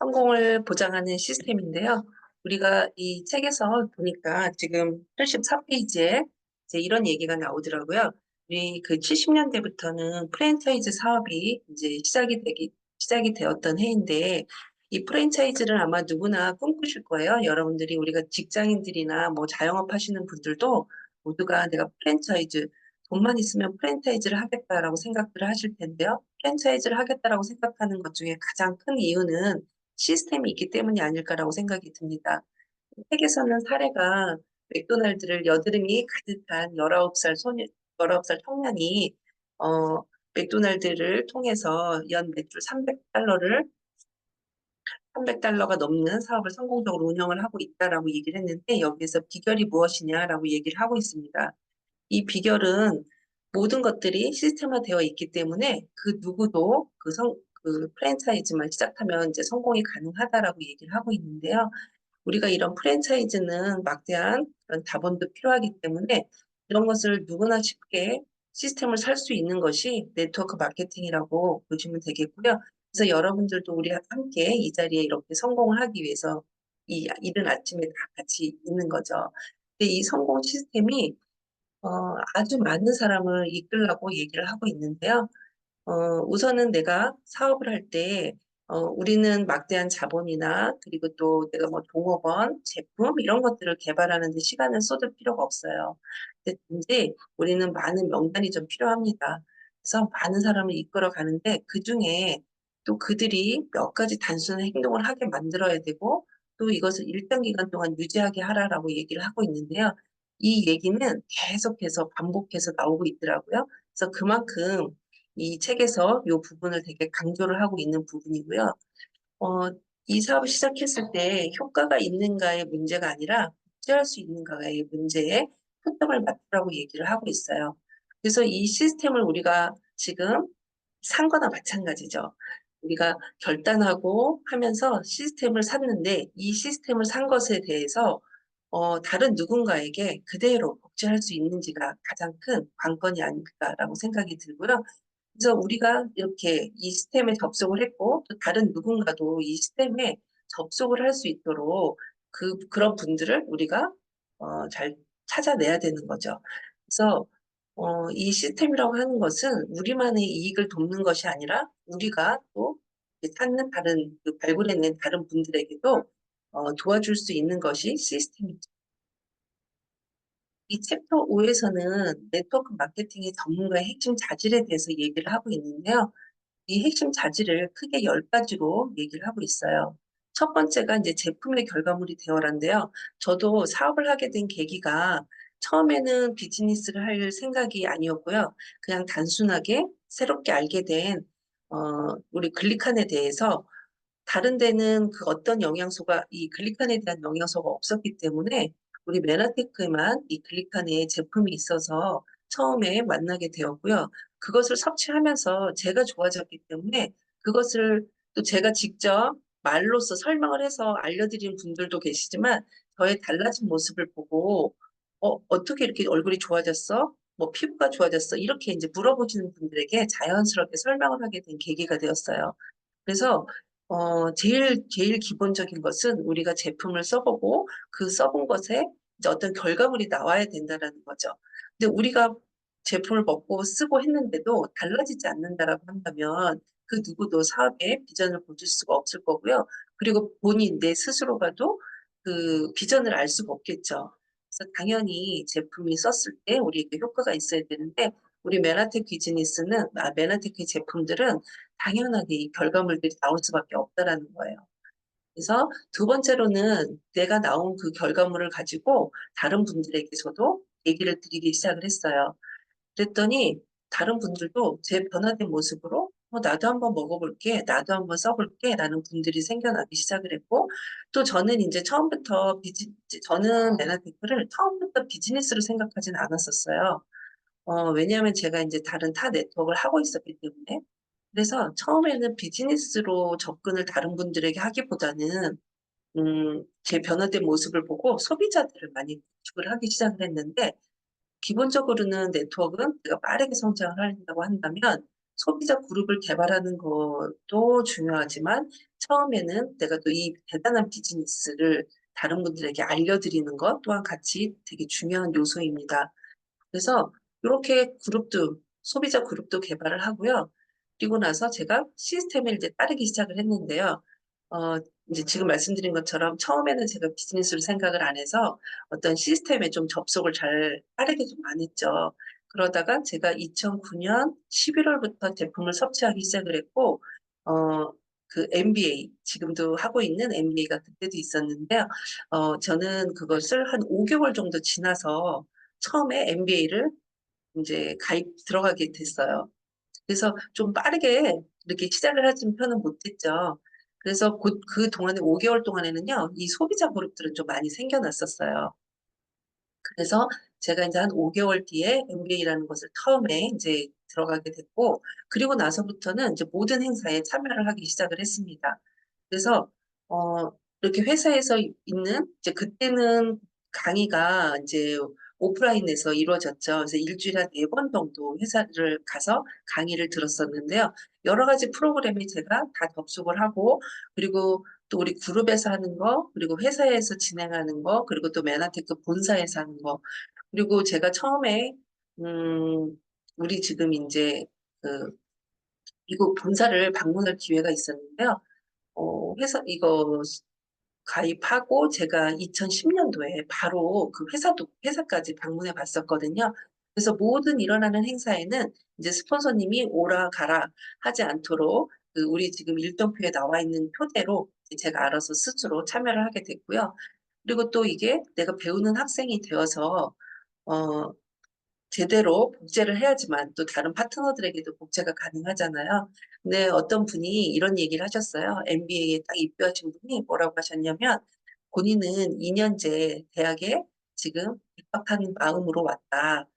성공을 보장하는 시스템인데요. 우리가 이 책에서 보니까 지금 84페이지에 이제 이런 얘기가 나오더라고요. 우리 그 70년대부터는 프랜차이즈 사업이 이제 시작이 되었던 해인데, 이 프랜차이즈를 아마 누구나 꿈꾸실 거예요. 여러분들이 우리가 직장인들이나 뭐 자영업 하시는 분들도 모두가 내가 프랜차이즈, 돈만 있으면 프랜차이즈를 하겠다라고 생각을 하실 텐데요. 프랜차이즈를 하겠다라고 생각하는 것 중에 가장 큰 이유는 시스템이 있기 때문이 아닐까라고 생각이 듭니다. 책에서는 사례가 맥도날드를 여드름이 가득한 19살 소년, 19살 청년이 맥도날드를 통해서 연 매출 300달러가 넘는 사업을 성공적으로 운영을 하고 있다라고 얘기를 했는데, 여기에서 비결이 무엇이냐라고 얘기를 하고 있습니다. 이 비결은 모든 것들이 시스템화되어 있기 때문에 그 누구도 그 프랜차이즈만 시작하면 이제 성공이 가능하다라고 얘기를 하고 있는데요. 우리가 이런 프랜차이즈는 막대한 그런 자본도 필요하기 때문에 이런 것을 누구나 쉽게 시스템을 살 수 있는 것이 네트워크 마케팅이라고 보시면 되겠고요. 그래서 여러분들도 우리가 함께 이 자리에 이렇게 성공을 하기 위해서 이 이른 아침에 다 같이 있는 거죠. 근데 이 성공 시스템이 아주 많은 사람을 이끌라고 얘기를 하고 있는데요. 우선은 내가 사업을 할 때, 우리는 막대한 자본이나, 그리고 또 내가 뭐 종업원, 제품, 이런 것들을 개발하는 데 시간을 쏟을 필요가 없어요. 근데 단지 우리는 많은 명단이 좀 필요합니다. 그래서 많은 사람을 이끌어 가는데, 그 중에 또 그들이 몇 가지 단순한 행동을 하게 만들어야 되고, 또 이것을 일정 기간 동안 유지하게 하라라고 얘기를 하고 있는데요. 이 얘기는 계속해서 반복해서 나오고 있더라고요. 그래서 그만큼 이 책에서 이 부분을 되게 강조를 하고 있는 부분이고요. 어, 이 사업을 시작했을 때 효과가 있는가의 문제가 아니라 복제할 수 있는가의 문제에 초점을 맞추라고 얘기를 하고 있어요. 그래서 이 시스템을 우리가 지금 산 거나 마찬가지죠. 우리가 결단하고 하면서 시스템을 샀는데 이 시스템을 산 것에 대해서 다른 누군가에게 그대로 복제할 수 있는지가 가장 큰 관건이 아닐까라고 생각이 들고요. 그래서 우리가 이렇게 이 시스템에 접속을 했고 또 다른 누군가도 이 시스템에 접속을 할 수 있도록 그런 분들을 우리가 잘 찾아내야 되는 거죠. 그래서 이 시스템이라고 하는 것은 우리만의 이익을 돕는 것이 아니라 우리가 또 찾는 다른 발굴해낸 다른 분들에게도 도와줄 수 있는 것이 시스템이죠. 이 챕터 5에서는 네트워크 마케팅의 전문가의 핵심 자질에 대해서 얘기를 하고 있는데요. 이 핵심 자질을 크게 10가지로 얘기를 하고 있어요. 첫 번째가 이제 제품의 결과물이 되어라인데요. 저도 사업을 하게 된 계기가 처음에는 비즈니스를 할 생각이 아니었고요. 그냥 단순하게 새롭게 알게 된 우리 글리칸에 대해서 다른 데는 그 어떤 영양소가 이 글리칸에 대한 영양소가 없었기 때문에 우리 메나테크에만 이 글리칸의 제품이 있어서 처음에 만나게 되었고요. 그것을 섭취하면서 제가 좋아졌기 때문에 그것을 또 제가 직접 말로써 설명을 해서 알려드린 분들도 계시지만 저의 달라진 모습을 보고 어떻게 이렇게 얼굴이 좋아졌어? 뭐 피부가 좋아졌어? 이렇게 이제 물어보시는 분들에게 자연스럽게 설명을 하게 된 계기가 되었어요. 그래서 제일 기본적인 것은 우리가 제품을 써보고 그 써본 것에 이제 어떤 결과물이 나와야 된다라는 거죠. 근데 우리가 제품을 먹고 쓰고 했는데도 달라지지 않는다라고 한다면 그 누구도 사업에 비전을 보실 수가 없을 거고요. 그리고 본인 내 스스로가도 그 비전을 알 수가 없겠죠. 그래서 당연히 제품이 썼을 때 우리에게 효과가 있어야 되는데 우리 메나테크 비즈니스는 메나테크의 제품들은 당연하게 이 결과물들이 나올 수밖에 없다라는 거예요. 그래서 두 번째로는 내가 나온 그 결과물을 가지고 다른 분들에게서도 얘기를 드리기 시작을 했어요. 그랬더니 다른 분들도 제 변화된 모습으로 나도 한번 먹어볼게, 나도 한번 써볼게 라는 분들이 생겨나기 시작을 했고 또 저는 이제 처음부터 저는 메나테크를 처음부터 비즈니스로 생각하진 않았었어요. 왜냐하면 제가 이제 다른 타 네트워크를 하고 있었기 때문에. 그래서 처음에는 비즈니스로 접근을 다른 분들에게 하기보다는, 제 변화된 모습을 보고 소비자들을 많이 구축을 하기 시작을 했는데, 기본적으로는 네트워크는 내가 빠르게 성장을 하려고 한다면 소비자 그룹을 개발하는 것도 중요하지만 처음에는 내가 또 이 대단한 비즈니스를 다른 분들에게 알려드리는 것 또한 같이 되게 중요한 요소입니다. 그래서 이렇게 그룹도 소비자 그룹도 개발을 하고요. 그리고 나서 제가 시스템을 이제 따르기 시작을 했는데요. 어, 이제 지금 말씀드린 것처럼 처음에는 제가 비즈니스로 생각을 안 해서 어떤 시스템에 좀 접속을 잘 빠르게 좀 안 했죠. 그러다가 제가 2009년 11월부터 제품을 섭취하기 시작을 했고, 그 MBA, 지금도 하고 있는 MBA가 그때도 있었는데요. 저는 그것을 한 5개월 정도 지나서 처음에 MBA를 이제 들어가게 됐어요. 그래서 좀 빠르게 이렇게 시작을 하진 편은 못했죠. 그래서 그 동안에 5개월 동안에는요, 이 소비자 그룹들은 좀 많이 생겨났었어요. 그래서 제가 이제 한 5개월 뒤에 MBA라는 것을 처음에 이제 들어가게 됐고, 그리고 나서부터는 이제 모든 행사에 참여를 하기 시작을 했습니다. 그래서, 이렇게 회사에서 있는, 이제 그때는 강의가 이제 오프라인에서 이루어졌죠. 그래서 일주일에 한 4번 정도 회사를 가서 강의를 들었었는데요. 여러 가지 프로그램이 제가 다 접속을 하고, 그리고 또 우리 그룹에서 하는 거, 그리고 회사에서 진행하는 거, 그리고 또 메나테크 본사에서 하는 거, 그리고 제가 처음에 음, 우리 지금 이제 그 미국 본사를 방문할 기회가 있었는데요. 회사 이거 가입하고 제가 2010년도에 바로 그 회사까지 방문해 봤었거든요. 그래서 모든 일어나는 행사에는 이제 스폰서님이 오라 가라 하지 않도록 그 우리 지금 일정표에 나와 있는 표대로 제가 알아서 스스로 참여를 하게 됐고요. 그리고 또 이게 내가 배우는 학생이 되어서 어, 제대로 복제를 해야지만 또 다른 파트너들에게도 복제가 가능하잖아요. 근데 어떤 분이 이런 얘기를 하셨어요. MBA에 딱 입교하신 분이 뭐라고 하셨냐면 본인은 2년제 대학에 지금 입학하는 마음으로 왔다.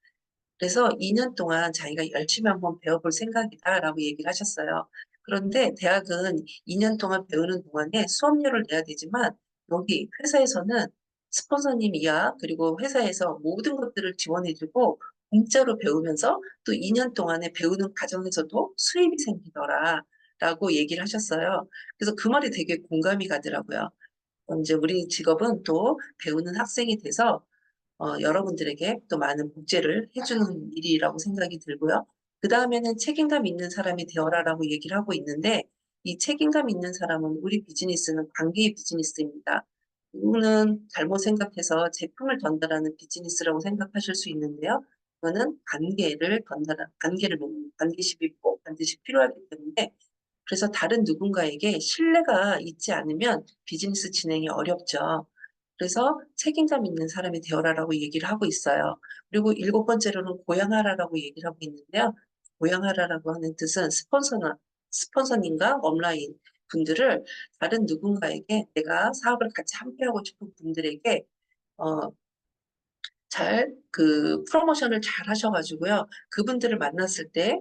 그래서 2년 동안 자기가 열심히 한번 배워볼 생각이다라고 얘기를 하셨어요. 그런데 대학은 2년 동안 배우는 동안에 수업료를 내야 되지만 여기 회사에서는 스폰서님 이하 그리고 회사에서 모든 것들을 지원해주고 공짜로 배우면서 또 2년 동안에 배우는 과정에서도 수입이 생기더라 라고 얘기를 하셨어요. 그래서 그 말이 되게 공감이 가더라고요. 이제 우리 직업은 또 배우는 학생이 돼서 여러분들에게 또 많은 복제를 해주는 일이라고 생각이 들고요. 그 다음에는 책임감 있는 사람이 되어라라고 얘기를 하고 있는데 이 책임감 있는 사람은 우리 비즈니스는 관계의 비즈니스입니다. 누구는 잘못 생각해서 제품을 전달하는 비즈니스라고 생각하실 수 있는데요. 그거는 관계를 맺는 관계십이 꼭 반드시 필요하기 때문에 그래서 다른 누군가에게 신뢰가 있지 않으면 비즈니스 진행이 어렵죠. 그래서 책임감 있는 사람이 되어라라고 얘기를 하고 있어요. 그리고 7번째로는 고양하라라고 얘기를 하고 있는데요. 고양하라라고 하는 뜻은 스폰서님과 업라인 분들을 다른 누군가에게 내가 사업을 같이 함께하고 싶은 분들에게 어, 프로모션을 잘 하셔가지고요. 그분들을 만났을 때,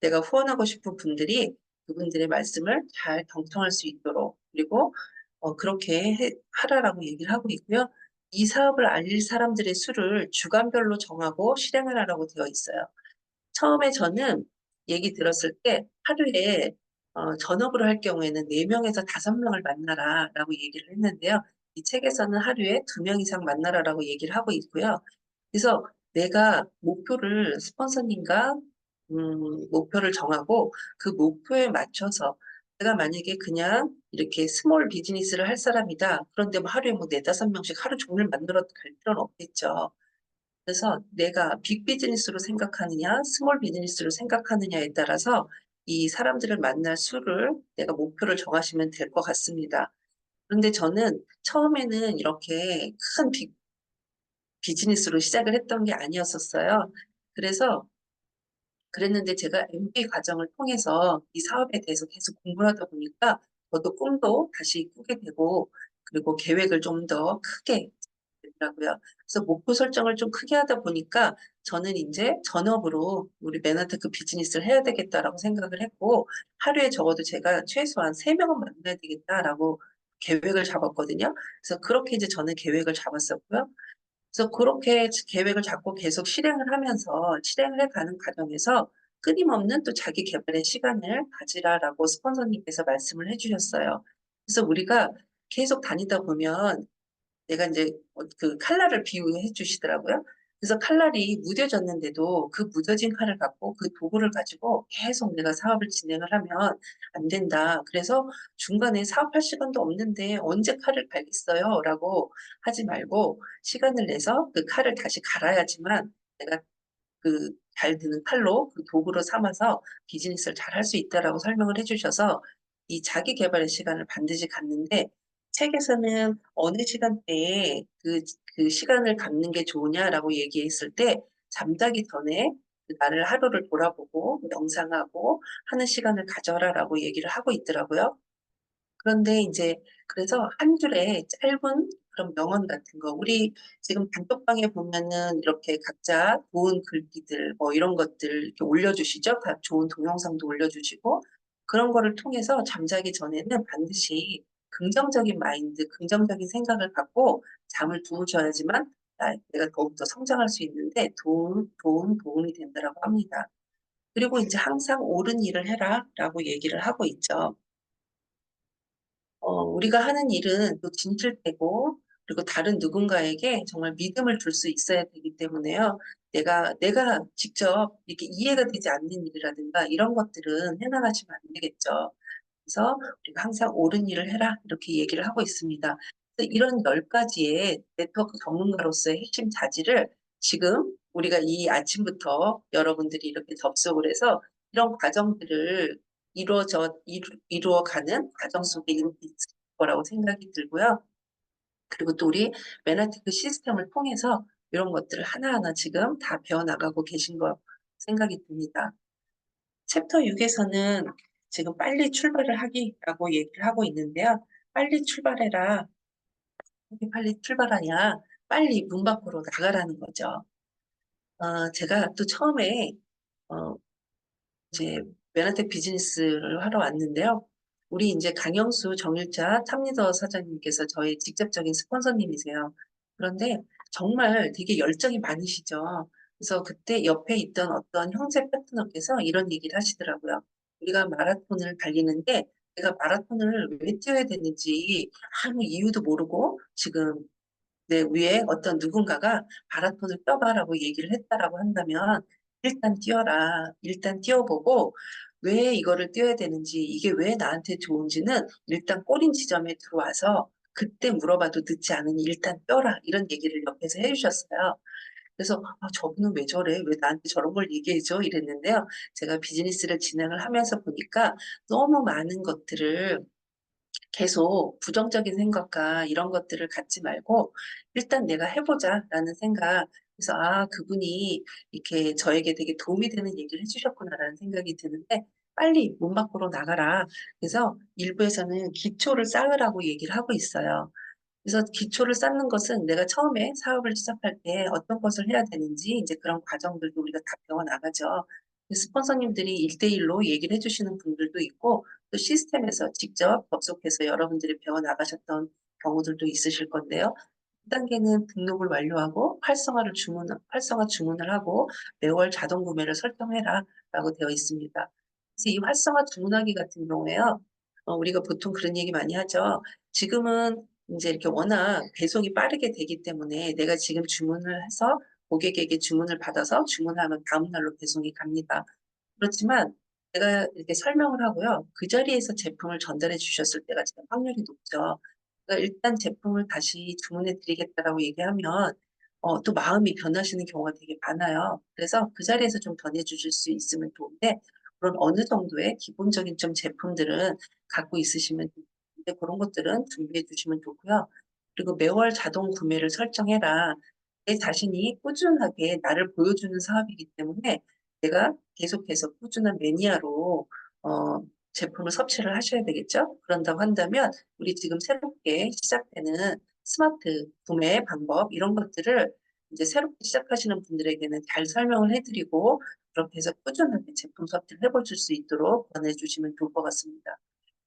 내가 후원하고 싶은 분들이 그분들의 말씀을 잘 경청할 수 있도록, 그리고, 그렇게 하라라고 얘기를 하고 있고요. 이 사업을 알릴 사람들의 수를 주간별로 정하고 실행을 하라고 되어 있어요. 처음에 저는 얘기 들었을 때 하루에 전업으로 할 경우에는 4명에서 5명을 만나라라고 얘기를 했는데요. 이 책에서는 하루에 2명 이상 만나라라고 얘기를 하고 있고요. 그래서 내가 스폰서님과 목표를 정하고 그 목표에 맞춰서 내가 만약에 그냥 이렇게 스몰 비즈니스를 할 사람이다. 그런데 뭐 하루에 뭐 4, 5명씩 하루 종일 만들어 갈 필요는 없겠죠. 그래서 내가 빅 비즈니스로 생각하느냐, 스몰 비즈니스로 생각하느냐에 따라서 이 사람들을 만날 수를 내가 목표를 정하시면 될 것 같습니다. 그런데 저는 처음에는 이렇게 큰 비즈니스로 시작을 했던 게 아니었었어요. 그래서 그랬는데 제가 MBA 과정을 통해서 이 사업에 대해서 계속 공부를 하다 보니까 저도 꿈도 다시 꾸게 되고 그리고 계획을 좀 더 크게 되더라고요. 그래서 목표 설정을 좀 크게 하다 보니까 저는 이제 전업으로 우리 매너테크 비즈니스를 해야 되겠다라고 생각을 했고 하루에 적어도 제가 최소한 3명은 만나야 되겠다라고 계획을 잡았거든요. 그래서 그렇게 이제 저는 계획을 잡았었고요. 그래서 그렇게 계획을 잡고 계속 실행을 해가는 과정에서 끊임없는 또 자기 개발의 시간을 가지라라고 스폰서님께서 말씀을 해주셨어요. 그래서 우리가 계속 다니다 보면 내가 이제 그 칼날을 비유해 주시더라고요. 그래서 칼날이 무뎌졌는데도 그 무뎌진 칼을 갖고 그 도구를 가지고 계속 내가 사업을 진행을 하면 안 된다. 그래서 중간에 사업할 시간도 없는데 언제 칼을 갈겠어요? 라고 하지 말고 시간을 내서 그 칼을 다시 갈아야지만 내가 그 잘 드는 칼로 그 도구로 삼아서 비즈니스를 잘 할 수 있다라고 설명을 해주셔서 이 자기 개발의 시간을 반드시 갖는데 책에서는 어느 시간대에 그 시간을 갖는 게 좋으냐라고 얘기했을 때 잠자기 전에 그 나를 하루를 돌아보고 명상하고 하는 시간을 가져라라고 얘기를 하고 있더라고요. 그런데 이제 그래서 한 줄의 짧은 그런 명언 같은 거 우리 지금 단톡방에 보면은 이렇게 각자 좋은 글귀들 뭐 이런 것들 이렇게 올려주시죠. 각 좋은 동영상도 올려주시고 그런 거를 통해서 잠자기 전에는 반드시 긍정적인 마인드, 긍정적인 생각을 갖고 잠을 주무셔야지만 내가 더욱더 성장할 수 있는데 도움이 된다라고 합니다. 그리고 이제 항상 옳은 일을 해라라고 얘기를 하고 있죠. 우리가 하는 일은 또 진실되고 그리고 다른 누군가에게 정말 믿음을 줄 수 있어야 되기 때문에요. 내가 직접 이렇게 이해가 되지 않는 일이라든가 이런 것들은 해 나가시면 안 되겠죠. 그래서 우리가 항상 옳은 일을 해라 이렇게 얘기를 하고 있습니다. 그래서 이런 10가지의 네트워크 전문가로서의 핵심 자질을 지금 우리가 이 아침부터 여러분들이 이렇게 접속을 해서 이런 과정들을 이루어가는 과정 속에 있을 거라고 생각이 들고요. 그리고 또 우리 메나티크 시스템을 통해서 이런 것들을 하나하나 지금 다 배워나가고 계신 거 생각이 듭니다. 챕터 6에서는 지금 빨리 출발을 하기라고 얘기를 하고 있는데요. 빨리 출발해라. 왜 빨리 출발하냐? 빨리 문 밖으로 나가라는 거죠. 제가 또 처음에 어, 이제 메나텍 비즈니스를 하러 왔는데요. 우리 이제 강영수 정일자 탑리더 사장님께서 저의 직접적인 스폰서님이세요. 그런데 정말 되게 열정이 많으시죠. 그래서 그때 옆에 있던 어떤 형제 파트너께서 이런 얘기를 하시더라고요. 우리가 마라톤을 달리는데 내가 마라톤을 왜 뛰어야 되는지 아무 이유도 모르고 지금 내 위에 어떤 누군가가 마라톤을 뛰어봐라고 얘기를 했다라고 한다면 일단 뛰어라. 일단 뛰어보고 왜 이거를 뛰어야 되는지 이게 왜 나한테 좋은지는 일단 꼬린 지점에 들어와서 그때 물어봐도 늦지 않으니 일단 뛰어라. 이런 얘기를 옆에서 해주셨어요. 그래서 저분은 왜 저래? 왜 나한테 저런 걸 얘기해줘? 이랬는데요. 제가 비즈니스를 진행을 하면서 보니까 너무 많은 것들을 계속 부정적인 생각과 이런 것들을 갖지 말고 일단 내가 해보자라는 생각. 그래서 그분이 이렇게 저에게 되게 도움이 되는 얘기를 해주셨구나라는 생각이 드는데 빨리 문 밖으로 나가라. 그래서 일부에서는 기초를 쌓으라고 얘기를 하고 있어요. 그래서 기초를 쌓는 것은 내가 처음에 사업을 시작할 때 어떤 것을 해야 되는지 이제 그런 과정들도 우리가 다 배워 나가죠. 스폰서님들이 1대1로 얘기를 해주시는 분들도 있고 또 시스템에서 직접 접속해서 여러분들이 배워 나가셨던 경우들도 있으실 건데요. 1단계는 등록을 완료하고 활성화 주문을 하고 매월 자동 구매를 설정해라 라고 되어 있습니다. 그래서 이 활성화 주문하기 같은 경우에요. 우리가 보통 그런 얘기 많이 하죠. 지금은 이제 이렇게 워낙 배송이 빠르게 되기 때문에 내가 지금 주문을 해서 고객에게 주문을 받아서 주문하면 다음 날로 배송이 갑니다. 그렇지만 제가 이렇게 설명을 하고요. 그 자리에서 제품을 전달해 주셨을 때가 지금 확률이 높죠. 그러니까 일단 제품을 다시 주문해 드리겠다라고 얘기하면 또 마음이 변하시는 경우가 되게 많아요. 그래서 그 자리에서 좀 전해 주실 수 있으면 좋은데 그런 어느 정도의 기본적인 좀 제품들은 갖고 있으시면 좋은데 그런 것들은 준비해 주시면 좋고요. 그리고 매월 자동 구매를 설정해라. 내 자신이 꾸준하게 나를 보여주는 사업이기 때문에 내가 계속해서 꾸준한 매니아로 제품을 섭취를 하셔야 되겠죠? 그런다고 한다면 우리 지금 새롭게 시작되는 스마트 구매 방법 이런 것들을 이제 새롭게 시작하시는 분들에게는 잘 설명을 해드리고 그렇게 해서 꾸준하게 제품 섭취를 해보실 수 있도록 권해주시면 좋을 것 같습니다.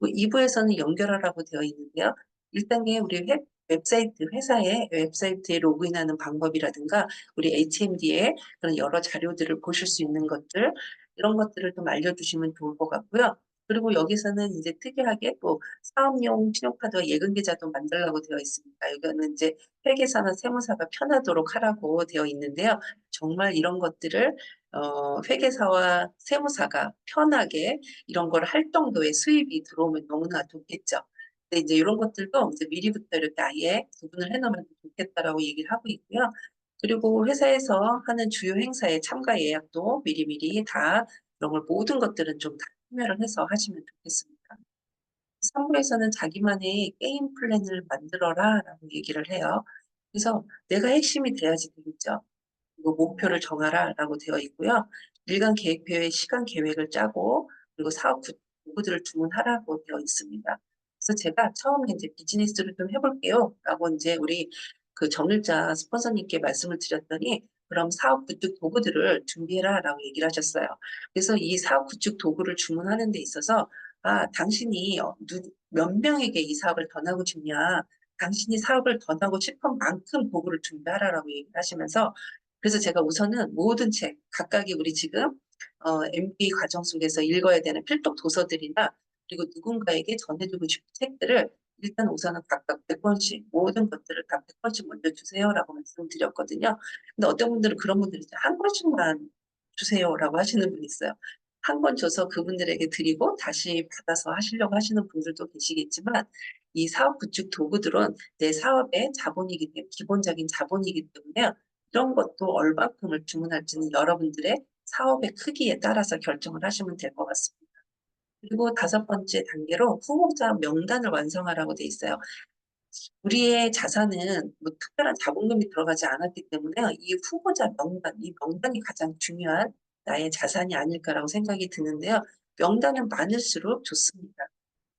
2부에서는 연결하라고 되어 있는데요. 1단계 우리 웹사이트, 회사의 웹사이트에 로그인하는 방법이라든가 우리 HMD의 그런 여러 자료들을 보실 수 있는 것들 이런 것들을 좀 알려주시면 좋을 것 같고요. 그리고 여기서는 이제 특이하게 또 사업용 신용카드와 예금 계좌도 만들라고 되어 있습니다. 여기는 이제 회계사나 세무사가 편하도록 하라고 되어 있는데요. 정말 이런 것들을 회계사와 세무사가 편하게 이런 걸 할 정도의 수입이 들어오면 너무나 좋겠죠. 근데 이제 이런 것들도 이제 미리부터 이렇게 아예 구분을 해놓으면 좋겠다라고 얘기를 하고 있고요. 그리고 회사에서 하는 주요 행사에 참가 예약도 미리미리 다 이런 걸 모든 것들은 좀 다 참여를 해서 하시면 좋겠습니다. 3부에서는 자기만의 게임 플랜을 만들어라라고 얘기를 해요. 그래서 내가 핵심이 돼야지 되겠죠. 그리고 목표를 정하라라고 되어 있고요. 일간 계획표에 시간 계획을 짜고 그리고 사업 도구들을 주문하라고 되어 있습니다. 그래서 제가 처음에 이제 비즈니스를 좀 해볼게요라고 이제 우리 그 정일자 스폰서님께 말씀을 드렸더니 그럼 사업 구축 도구들을 준비해라라고 얘기를 하셨어요. 그래서 이 사업 구축 도구를 주문하는 데 있어서 당신이 몇 명에게 이 사업을 권하고 싶냐, 당신이 사업을 권하고 싶은 만큼 도구를 준비하라라고 얘기를 하시면서 그래서 제가 우선은 모든 책, 각각이 우리 지금 MBA 과정 속에서 읽어야 되는 필독 도서들이나 그리고 누군가에게 전해주고 싶은 책들을 일단 우선은 각각 100권씩 모든 것들을 다 100권씩 먼저 주세요라고 말씀드렸거든요. 근데 어떤 분들은 그런 분들이 있어요. 한 권씩만 주세요라고 하시는 분이 있어요. 한 권 줘서 그분들에게 드리고 다시 받아서 하시려고 하시는 분들도 계시겠지만 이 사업 구축 도구들은 내 사업의 자본이기 때문에 기본적인 자본이기 때문에 이런 것도 얼마큼을 주문할지는 여러분들의 사업의 크기에 따라서 결정을 하시면 될 것 같습니다. 그리고 다섯 번째 단계로 후보자 명단을 완성하라고 돼 있어요. 우리의 자산은 뭐 특별한 자본금이 들어가지 않았기 때문에 이 후보자 명단, 이 명단이 가장 중요한 나의 자산이 아닐까라고 생각이 드는데요. 명단은 많을수록 좋습니다.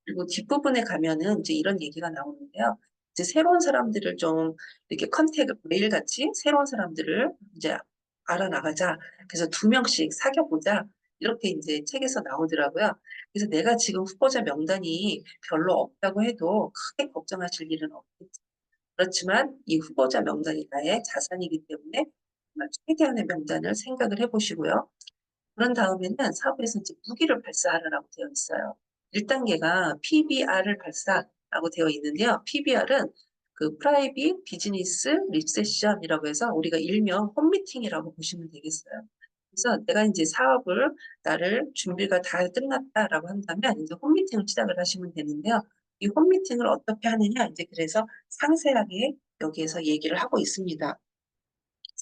그리고 뒷부분에 가면은 이제 이런 얘기가 나오는데요. 이제 새로운 사람들을 좀 이렇게 컨택 매일같이 새로운 사람들을 이제 알아나가자. 그래서 2명씩 사귀어보자. 이렇게 이제 책에서 나오더라고요. 그래서 내가 지금 후보자 명단이 별로 없다고 해도 크게 걱정하실 일은 없겠죠. 그렇지만 이 후보자 명단이 나의 자산이기 때문에 정말 최대한의 명단을 생각을 해보시고요. 그런 다음에는 사업에서 이제 무기를 발사하라고 되어 있어요. 1단계가 PBR을 발사라고 되어 있는데요. PBR은 그 프라이빗 비즈니스 리세션이라고 해서 우리가 일명 홈미팅이라고 보시면 되겠어요. 그래서 내가 이제 사업을 나를 준비가 다 끝났다라고 한다면 이제 홈미팅을 시작을 하시면 되는데요. 이 홈미팅을 어떻게 하느냐 이제 그래서 상세하게 여기에서 얘기를 하고 있습니다.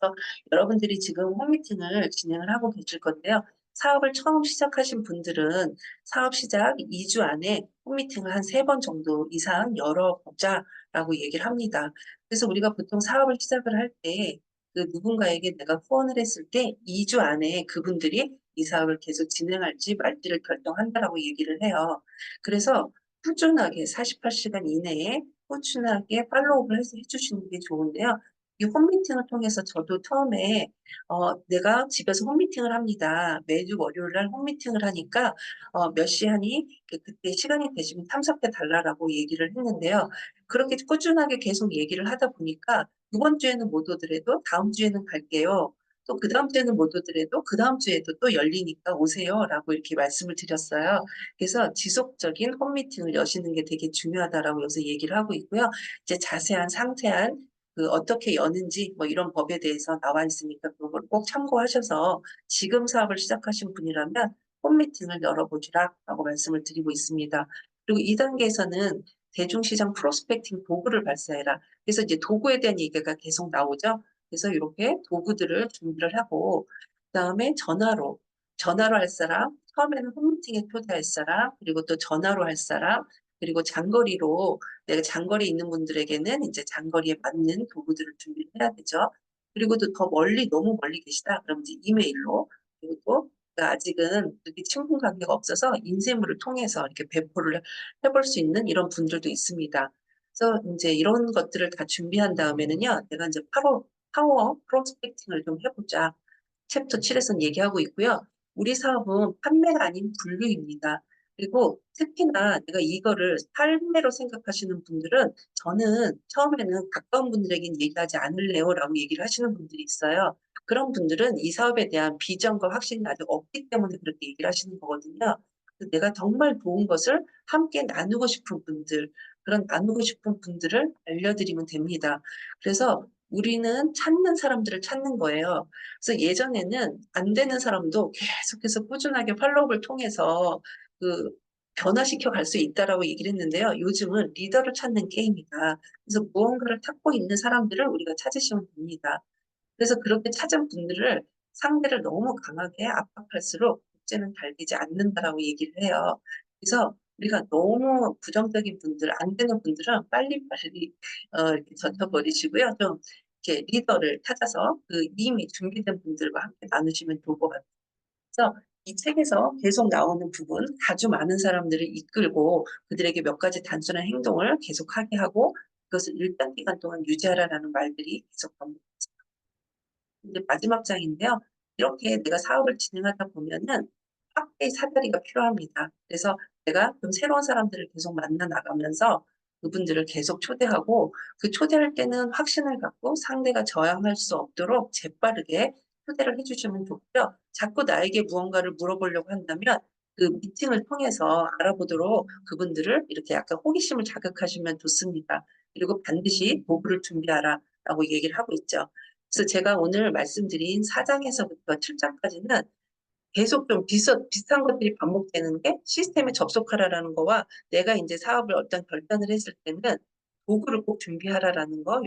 그래서 여러분들이 지금 홈미팅을 진행을 하고 계실 건데요. 사업을 처음 시작하신 분들은 사업 시작 2주 안에 홈미팅을 한 3번 정도 이상 열어보자라고 얘기를 합니다. 그래서 우리가 보통 사업을 시작을 할 때 그 누군가에게 내가 후원을 했을 때 2주 안에 그분들이 이 사업을 계속 진행할지 말지를 결정한다라고 얘기를 해요. 그래서 꾸준하게 48시간 이내에 꾸준하게 팔로우업을 해주시는 게 좋은데요. 이 홈미팅을 통해서 저도 처음에 내가 집에서 홈미팅을 합니다. 매주 월요일 날 홈미팅을 하니까 몇 시 하니 그때 시간이 되시면 참석해 달라라고 얘기를 했는데요. 그렇게 꾸준하게 계속 얘기를 하다 보니까 이번 주에는 못 오더라도 다음 주에는 갈게요. 또 그다음 주에는 못 오더라도 그다음 주에도 또 열리니까 오세요라고 이렇게 말씀을 드렸어요. 그래서 지속적인 홈미팅을 여시는 게 되게 중요하다라고 여기서 얘기를 하고 있고요. 이제 자세한 상세한 그 어떻게 여는지 뭐 이런 법에 대해서 나와 있으니까 그런 걸 꼭 참고하셔서 지금 사업을 시작하신 분이라면 홈미팅을 열어보시라라고 말씀을 드리고 있습니다. 그리고 2단계에서는 대중시장 프로스펙팅 도구를 발사해라. 그래서 이제 도구에 대한 얘기가 계속 나오죠. 그래서 이렇게 도구들을 준비를 하고 그다음에 전화로 할 사람, 처음에는 홈미팅에 초대할 사람, 그리고 또 전화로 할 사람, 그리고 장거리로 내가 장거리에 있는 분들에게는 이제 장거리에 맞는 도구들을 준비를 해야 되죠. 그리고 또 더 멀리, 너무 멀리 계시다? 그럼 이제 이메일로, 그리고 또 그러니까 아직은 그렇게 친분 관계가 없어서 인쇄물을 통해서 이렇게 배포를 해볼 수 있는 이런 분들도 있습니다. 그래서 이제 이런 것들을 다 준비한 다음에는요, 내가 이제 파워 프로스펙팅을 좀 해보자. 챕터 7에서는 얘기하고 있고요. 우리 사업은 판매가 아닌 분류입니다. 그리고 특히나 내가 이거를 삶매로 생각하시는 분들은 저는 처음에는 가까운 분들에게는 얘기하지 않을래요라고 얘기를 하시는 분들이 있어요. 그런 분들은 이 사업에 대한 비전과 확신이 아직 없기 때문에 그렇게 얘기를 하시는 거거든요. 그래서 내가 정말 좋은 것을 함께 나누고 싶은 분들, 그런 나누고 싶은 분들을 알려드리면 됩니다. 그래서 우리는 찾는 사람들을 찾는 거예요. 그래서 예전에는 안 되는 사람도 계속해서 꾸준하게 팔로우를 통해서 그 변화시켜 갈 수 있다라고 얘기를 했는데요. 요즘은 리더를 찾는 게임이다. 그래서 무언가를 찾고 있는 사람들을 우리가 찾으시면 됩니다. 그래서 그렇게 찾은 분들을 상대를 너무 강하게 압박할수록 국제는 잘 되지 않는다라고 얘기를 해요. 그래서 우리가 너무 부정적인 분들, 안 되는 분들은 빨리빨리 이렇게 젖혀버리시고요. 좀 이렇게 리더를 찾아서 그 이미 준비된 분들과 함께 나누시면 좋을 것 같아요. 그래서 이 책에서 계속 나오는 부분, 아주 많은 사람들을 이끌고 그들에게 몇 가지 단순한 행동을 계속하게 하고 그것을 일정 기간 동안 유지하라라는 말들이 계속 반복돼요. 이제 마지막 장인데요. 이렇게 내가 사업을 진행하다 보면은 확대의 사다리가 필요합니다. 그래서 내가 좀 새로운 사람들을 계속 만나 나가면서 그분들을 계속 초대하고 그 초대할 때는 확신을 갖고 상대가 저항할 수 없도록 재빠르게 초대를 해주시면 좋고요. 자꾸 나에게 무언가를 물어보려고 한다면 그 미팅을 통해서 알아보도록 그분들을 이렇게 약간 호기심을 자극하시면 좋습니다. 그리고 반드시 도구를 준비하라라고 얘기를 하고 있죠. 그래서 제가 오늘 말씀드린 4장에서부터 7장까지는 계속 좀 비슷한 것들이 반복되는 게 시스템에 접속하라라는 거와 내가 이제 사업을 어떤 결단을 했을 때는 도구를 꼭 준비하라라는 거,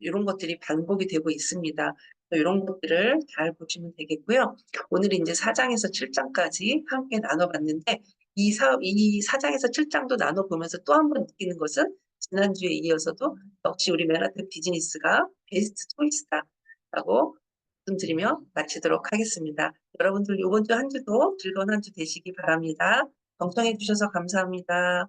요런 것들이 반복이 되고 있습니다. 이런 것들을 잘 보시면 되겠고요. 오늘 이제 4장에서 7장까지 함께 나눠봤는데 이 4장에서 7장도 나눠보면서 또 한 번 느끼는 것은 지난주에 이어서도 역시 우리 맨하탄 비즈니스가 베스트 초이스다라고 말씀드리며 마치도록 하겠습니다. 여러분들 이번 주 한 주도 즐거운 한 주 되시기 바랍니다. 경청해 주셔서 감사합니다.